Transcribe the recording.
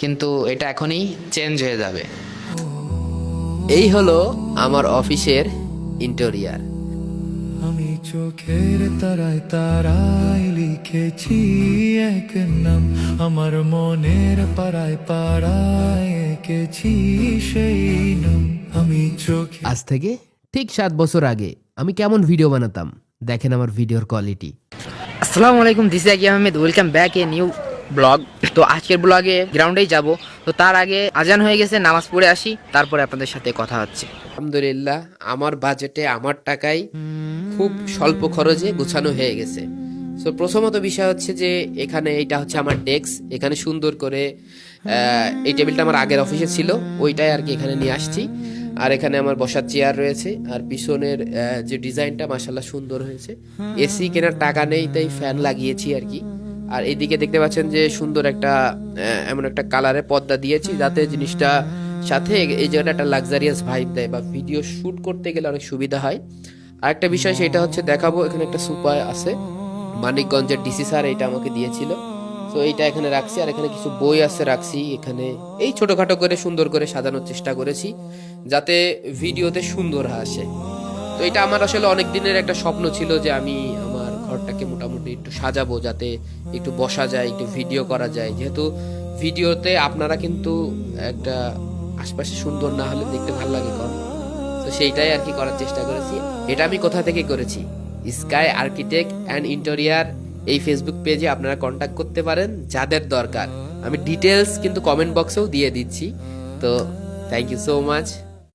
কিন্তু এটা এখনই চেঞ্জ হয়ে যাবে। এই হলো আমার অফিসের ইন্টেরিয়ার। আমি চোখের তারায় তারায় লিখেছি এক নাম, আমার মনের পাড়ায় পাড়ায় এঁকেছি সেই নাম। আমি চোখে আজ থেকে ঠিক 7 বছর আগে আমি কেমন ভিডিও বানাতাম, দেখেন আমার ভিডিওর কোয়ালিটি। আসসালামু আলাইকুম, this is Ahmed, welcome back a new blog. তো আজকের ব্লগে গ্রাউন্ডেই যাব, তো তার আগে আজান হয়ে গেছে, নামাজ পড়ে আসি, তারপরে আপনাদের সাথে কথা হচ্ছে। আলহামদুলিল্লাহ আমার বাজেটে আমার টাকায় খুব স্বল্প খরচে গোছানো হয়ে গেছে। সো প্রথমত বিষয় হচ্ছে যে এখানে এটা হচ্ছে আমার ডেস্ক। এখানে সুন্দর করে এই টেবিলটা আমার আগের অফিসে ছিল, ওইটাই আর কি এখানে নিয়ে আসছি। আর এখানে আমার বসার চেয়ার রয়েছে, আর পিছনের যে ডিজাইনটা মাশাল্লাহ সুন্দর হয়েছে। এসি কেনার টাকা নেই, তাই ফ্যান লাগিয়েছি আর কি। আর এইদিকে দেখতে পাচ্ছেন যে সুন্দর একটা এমন একটা কালারে পর্দা দিয়েছি, যাতে জিনিসটা সাথে এই জায়গাটা একটা লাক্সারিয়াস ভাইব দেয়, বা ভিডিও শুট করতে গেলে অনেক সুবিধা হয়। আরেকটা বিষয় সেটা হচ্ছে দেখাবো, এখানে একটা সোফা আছে, মানিকগঞ্জের ডিসি স্যার এটা আমাকে দিয়েছিল। তো এইটা এখানে রাখছি, আর এখানে কিছু বই আছে রাখছি। এখানে এই ছোটখাটো করে সুন্দর করে সাজানোর চেষ্টা করেছি, যাতে ভিডিওতে সুন্দর আসে। তো এটা আমার আসলে অনেক দিনের একটা স্বপ্ন ছিল যে আমি আমার ঘরটাকে মোটামুটি একটু সাজাবো, যাতে একটু বসা যায়, একটু ভিডিও করা যায়। যেহেতু ভিডিওতে আপনারা কিন্তু একটা আশপাশে সুন্দর না হলে দেখতে ভালো লাগে কম। তো সেইটাই আর কি করার চেষ্টা করেছি। এটা আমি কোথা থেকে করেছি, স্কাই আর্কিটেক্ট অ্যান্ড ইন্টেরিয়ার এই ফেসবুক পেজে আপনারা কন্ট্যাক্ট করতে পারেন যাদের দরকার। আমি ডিটেলস কিন্তু কমেন্ট বক্সেও দিয়ে দিচ্ছি। তো থ্যাংক ইউ সো মাচ।